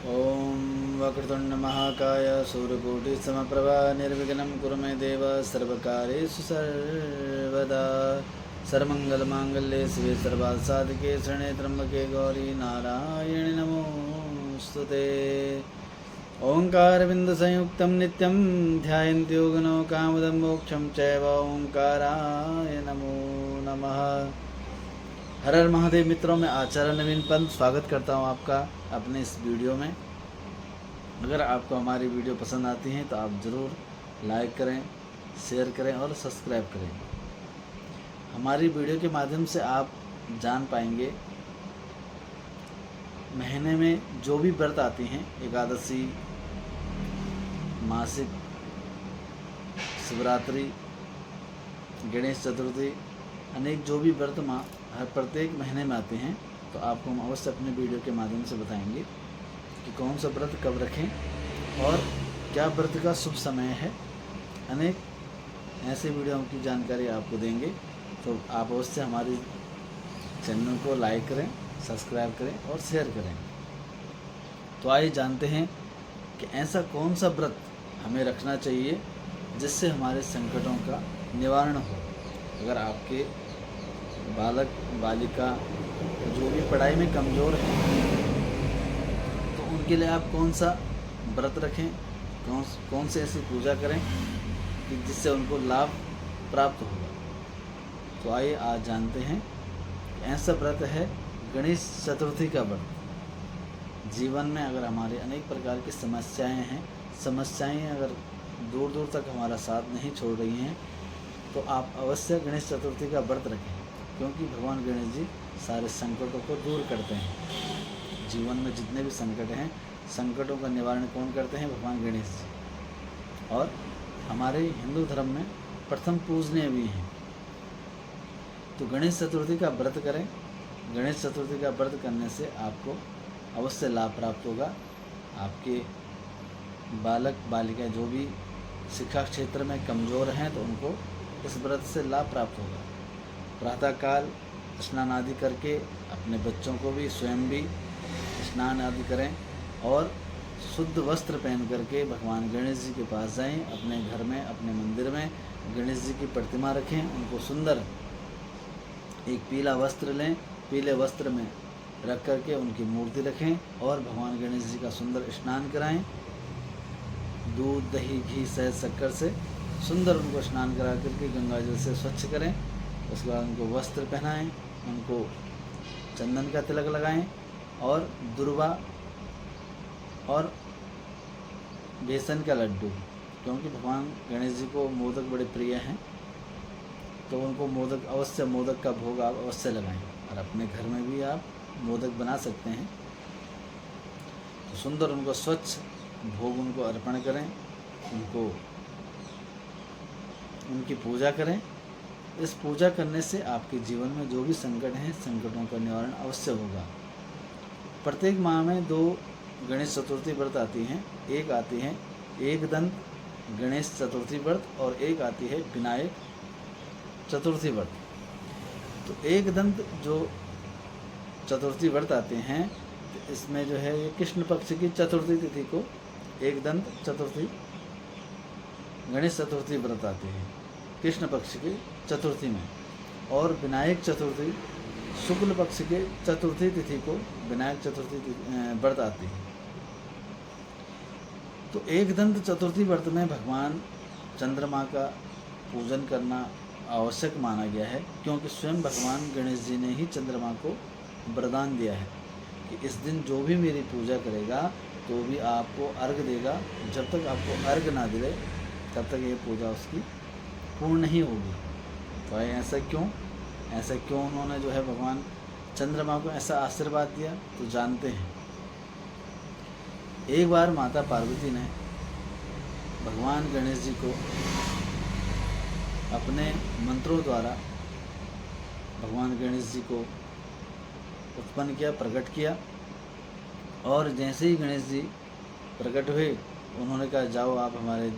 ॐ वक्रतुण्डमहाकाय सूर्यकोटिसमप्रभा निर्विघ्नं कुरु मे देव सर्वकार्येषु सर्वदा सर्वमङ्गलमाङ्गल्ये शिवे सर्वासाधिके शरणे त्र्यम्बके गौरी नारायणि नमोऽस्तुते। ओङ्कारबिन्दुसंयुक्तं नित्यं ध्यायन्ति योगिनो कामदं मोक्षं चैव ओङ्काराय नमो नमः। हर हर महादेव। मित्रों, मैं आचार्य नवीन पंत स्वागत करता हूं आपका अपने इस वीडियो में। अगर आपको हमारी वीडियो पसंद आती है तो आप ज़रूर लाइक करें, शेयर करें और सब्सक्राइब करें। हमारी वीडियो के माध्यम से आप जान पाएंगे महीने में जो भी व्रत आती हैं, एकादशी, मासिक, शिवरात्रि, गणेश चतुर्थी, अनेक जो भी व्रत हर प्रत्येक महीने में आते हैं, तो आपको हम अवश्य अपने वीडियो के माध्यम से बताएंगे कि कौन सा व्रत कब रखें और क्या व्रत का शुभ समय है। अनेक ऐसे वीडियो की जानकारी आपको देंगे, तो आप अवश्य हमारी चैनल को लाइक करें, सब्सक्राइब करें और शेयर करें। तो आइए जानते हैं कि ऐसा कौन सा व्रत हमें रखना चाहिए जिससे हमारे संकटों का निवारण हो। अगर आपके बालक बालिका जो भी पढ़ाई में कमज़ोर हैं, तो उनके लिए आप कौन सा व्रत रखें, कौन से ऐसी पूजा करें कि जिससे उनको लाभ प्राप्त होगा। तो आइए आज जानते हैं। ऐसा व्रत है गणेश चतुर्थी का व्रत। जीवन में अगर हमारे अनेक प्रकार की समस्याएं अगर दूर दूर तक हमारा साथ नहीं छोड़ रही हैं, तो आप अवश्य गणेश चतुर्थी का व्रत रखें, क्योंकि भगवान गणेश जी सारे संकटों को दूर करते हैं। जीवन में जितने भी संकट हैं, संकटों का निवारण कौन करते हैं? भगवान गणेश जी। और हमारे हिंदू धर्म में प्रथम पूजनीय भी हैं। तो गणेश चतुर्थी का व्रत करें। गणेश चतुर्थी का व्रत करने से आपको अवश्य लाभ प्राप्त होगा। आपके बालक बालिका जो भी शिक्षा क्षेत्र में कमज़ोर हैं, तो उनको इस व्रत से लाभ प्राप्त होगा। प्रातःकाल स्नान आदि करके अपने बच्चों को भी, स्वयं भी स्नान आदि करें और शुद्ध वस्त्र पहन करके भगवान गणेश जी के पास जाएं। अपने घर में, अपने मंदिर में गणेश जी की प्रतिमा रखें। उनको सुंदर एक पीला वस्त्र लें, पीले वस्त्र में रख करके उनकी मूर्ति रखें और भगवान गणेश जी का सुंदर स्नान कराएं। दूध, दही, घी, शहद, शक्कर से सुंदर उनको स्नान करा करके गंगा जल से स्वच्छ करें। उसके बाद उनको वस्त्र पहनाएं, उनको चंदन का तिलक लगाएं और दुर्वा और बेसन का लड्डू, क्योंकि भगवान गणेश जी को मोदक बड़े प्रिय हैं, तो उनको मोदक अवश्य, मोदक का भोग आप अवश्य लगाएं। और अपने घर में भी आप मोदक बना सकते हैं। तो सुंदर उनको स्वच्छ भोग उनको अर्पण करें, उनको उनकी पूजा करें। इस पूजा करने से आपके जीवन में जो भी संकट हैं, संकटों का निवारण अवश्य होगा। प्रत्येक माह में 2 गणेश चतुर्थी व्रत आती हैं। एक आती है एकदंत गणेश चतुर्थी व्रत और एक आती है विनायक चतुर्थी व्रत। तो एकदंत जो चतुर्थी व्रत आते हैं, तो इसमें जो है ये कृष्ण पक्ष की चतुर्थी तिथि को एकदंत चतुर्थी गणेश चतुर्थी व्रत आती है कृष्ण पक्ष की चतुर्थी में। और विनायक चतुर्थी शुक्ल पक्ष के चतुर्थी तिथि को विनायक चतुर्थी व्रत आती है। तो एकदंत चतुर्थी व्रत में भगवान चंद्रमा का पूजन करना आवश्यक माना गया है, क्योंकि स्वयं भगवान गणेश जी ने ही चंद्रमा को वरदान दिया है कि इस दिन जो भी मेरी पूजा करेगा तो भी आपको अर्घ देगा। जब तक आपको अर्घ ना दे तब तक ये पूजा उसकी पूर्ण नहीं होगी। तो ऐसा क्यों उन्होंने जो है भगवान चंद्रमा को ऐसा आशीर्वाद दिया, तो जानते हैं। एक बार माता पार्वती ने भगवान गणेश जी को अपने मंत्रों द्वारा भगवान गणेश जी को उत्पन्न किया, प्रकट किया। और जैसे ही गणेश जी प्रकट हुए, उन्होंने कहा, जाओ आप हमारे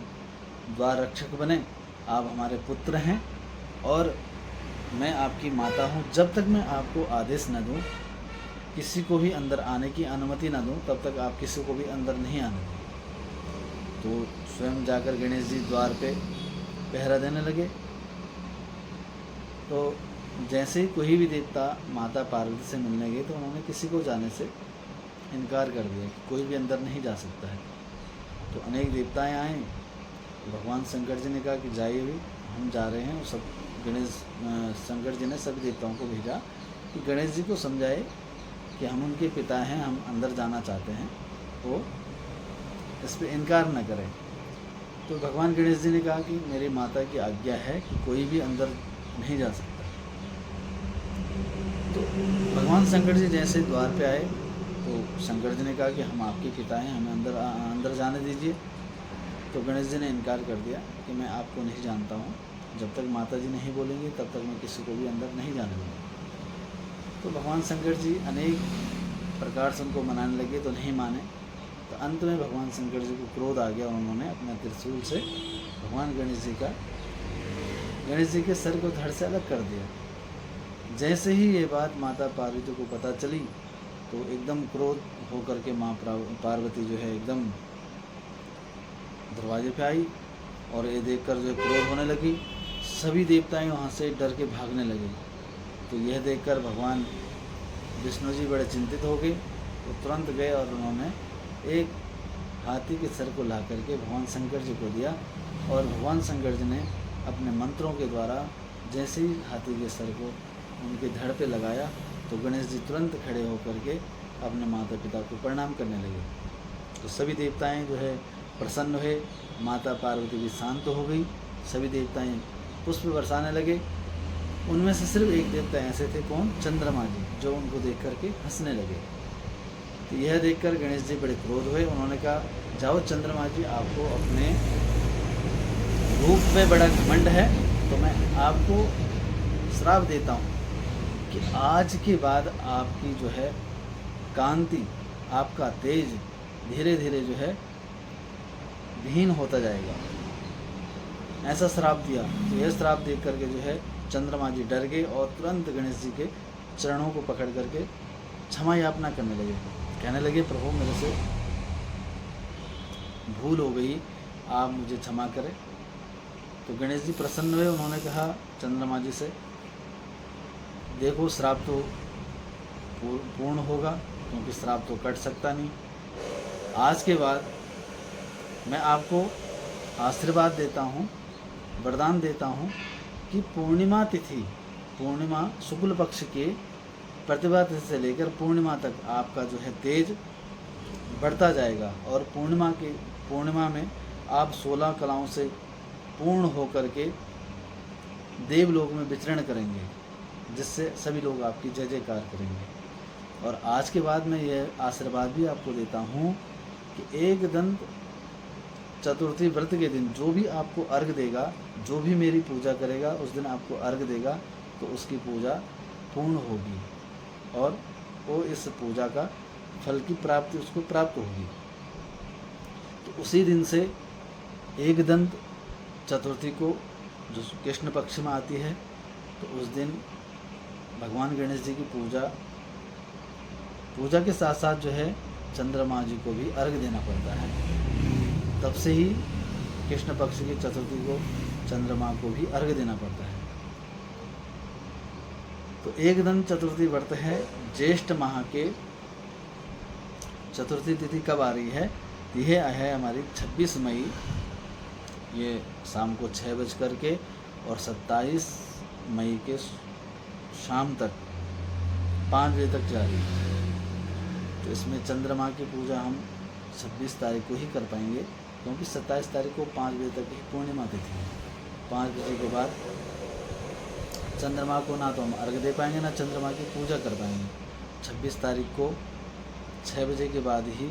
द्वार रक्षक बने, आप हमारे पुत्र हैं और मैं आपकी माता हूँ। जब तक मैं आपको आदेश न दूँ किसी को भी अंदर आने की अनुमति ना दूं, तब तक आप किसी को भी अंदर नहीं आने दें। तो स्वयं जाकर गणेश जी द्वार पे पहरा देने लगे। तो जैसे ही कोई भी देवता माता पार्वती से मिलने गए तो उन्होंने किसी को जाने से इनकार कर दिया कि कोई भी अंदर नहीं जा सकता है। तो अनेक देवताएं आए, भगवान शंकर जी ने कहा कि जाइए भी, हम जा रहे हैं। सब शंकर जी ने सभी देवताओं को भेजा कि गणेश जी को समझाए कि हम उनके पिता हैं, हम अंदर जाना चाहते हैं, वो इस पर इनकार न करें। तो भगवान गणेश जी ने कहा कि मेरी माता की आज्ञा है कि कोई भी अंदर नहीं जा सकता। तो भगवान शंकर जी जैसे द्वार पे आए तो शंकर जी ने कहा कि हम आपके पिता हैं, हमें अंदर जाने दीजिए। तो गणेश जी ने इनकार कर दिया कि मैं आपको नहीं जानता हूँ, जब तक माता जी नहीं बोलेंगी तब तक मैं किसी को भी अंदर नहीं जाने दूँगा। तो भगवान शंकर जी अनेक प्रकार से उनको मनाने लगे तो नहीं माने। तो अंत में भगवान शंकर जी को क्रोध आ गया और उन्होंने अपने त्रिशूल से भगवान गणेश जी के सर को धड़ से अलग कर दिया। जैसे ही ये बात माता पार्वती को पता चली तो एकदम क्रोध होकर के माँ पार्वती जो है एकदम दरवाजे पे आई और ये देखकर जो क्रोध होने लगी। सभी देवताएं वहाँ से डर के भागने लगे। तो यह देखकर भगवान विष्णु जी बड़े चिंतित हो गए। तो तुरंत गए और उन्होंने एक हाथी के सर को ला करके भगवान शंकर जी को दिया और भगवान शंकर जी ने अपने मंत्रों के द्वारा जैसे ही हाथी के सर को उनके धड़ पे लगाया तो गणेश जी तुरंत खड़े होकर के अपने माता पिता को प्रणाम करने लगे। तो सभी देवताएं जो है प्रसन्न हुए, माता पार्वती भी शांत हो गई। सभी देवताएं पुष्प बरसाने लगे। उनमें से सिर्फ एक देवता ऐसे थे, कौन? चंद्रमा जी, जो उनको देख करके हंसने लगे। तो यह देखकर गणेश जी बड़े क्रोध हुए। उन्होंने कहा, जाओ चंद्रमा जी, आपको अपने रूप में बड़ा घमंड है, तो मैं आपको श्राप देता हूँ कि आज के बाद आपकी जो है कांति, आपका तेज धीरे धीरे जो है विहीन होता जाएगा। ऐसा श्राप दिया। तो यह श्राप देख करके जो है चंद्रमा जी डर गए और तुरंत गणेश जी के चरणों को पकड़ करके क्षमा याचना करने लगे। कहने लगे, प्रभु मेरे से भूल हो गई, आप मुझे क्षमा करें। तो गणेश जी प्रसन्न हुए। उन्होंने कहा चंद्रमा जी से, देखो श्राप तो पूर्ण होगा क्योंकि श्राप तो कट सकता नहीं। आज के बाद मैं आपको आशीर्वाद देता हूँ, वरदान देता हूँ कि पूर्णिमा तिथि, पूर्णिमा शुक्ल पक्ष के प्रतिभा तिथि से लेकर पूर्णिमा तक आपका जो है तेज बढ़ता जाएगा और पूर्णिमा में आप 16 कलाओं से पूर्ण होकर के देवलोक में विचरण करेंगे, जिससे सभी लोग आपकी जय जयकार करेंगे। और आज के बाद मैं यह आशीर्वाद भी आपको देता हूँ कि एकदंत चतुर्थी व्रत के दिन जो भी आपको अर्घ देगा, जो भी मेरी पूजा करेगा, उस दिन आपको अर्घ देगा तो उसकी पूजा पूर्ण होगी और वो इस पूजा का फल की प्राप्ति उसको प्राप्त होगी। तो उसी दिन से एकदंत चतुर्थी को, जो कृष्ण पक्ष में आती है, तो उस दिन भगवान गणेश जी की पूजा के साथ साथ जो है चंद्रमा जी को भी अर्घ देना पड़ता है। तब से ही कृष्ण पक्ष की चतुर्थी को चंद्रमा को भी अर्घ देना पड़ता है। तो एकदंत चतुर्थी व्रत है ज्येष्ठ माह के चतुर्थी तिथि कब आ रही है? यह है हमारी 26 मई, ये शाम को 6 बज करके और 27 मई के शाम तक 5 बजे तक जारी है। तो इसमें चंद्रमा की पूजा हम 26 तारीख को ही कर पाएंगे क्योंकि 27 तारीख को 5 बजे तक ही पूर्णिमा तिथि है। 5 बजे के बाद चंद्रमा को ना तो हम अर्घ दे पाएंगे ना चंद्रमा की पूजा कर पाएंगे। 26 तारीख को 6 बजे के बाद ही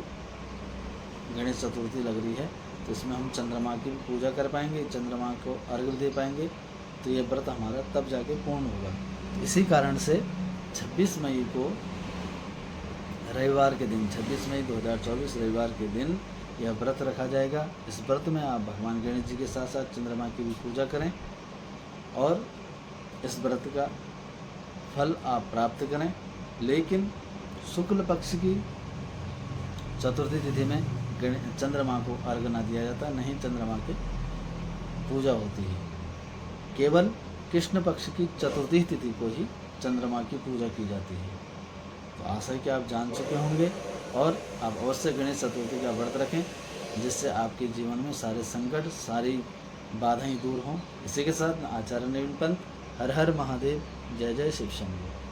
गणेश चतुर्थी लग रही है, तो इसमें हम चंद्रमा की पूजा कर पाएंगे, चंद्रमा को अर्घ दे पाएंगे। तो ये व्रत हमारा तब जाके पूर्ण होगा। इसी कारण से 26 मई को रविवार के दिन, 26 मई 2024 रविवार के दिन यह व्रत रखा जाएगा। इस व्रत में आप भगवान गणेश जी के साथ साथ चंद्रमा की भी पूजा करें और इस व्रत का फल आप प्राप्त करें। लेकिन शुक्ल पक्ष की चतुर्थी तिथि में चंद्रमा को अर्घ न दिया जाता, नहीं चंद्रमा की पूजा होती है। केवल कृष्ण पक्ष की चतुर्थी तिथि को ही चंद्रमा की पूजा की जाती है। तो आशा है कि आप जान चुके होंगे और आप अवश्य गणेश चतुर्थी का व्रत रखें, जिससे आपके जीवन में सारे संकट, सारी बाधाएं दूर हों। इसी के साथ आचार्य नवीन पंत, हर हर महादेव, जय जय शिव शंभू।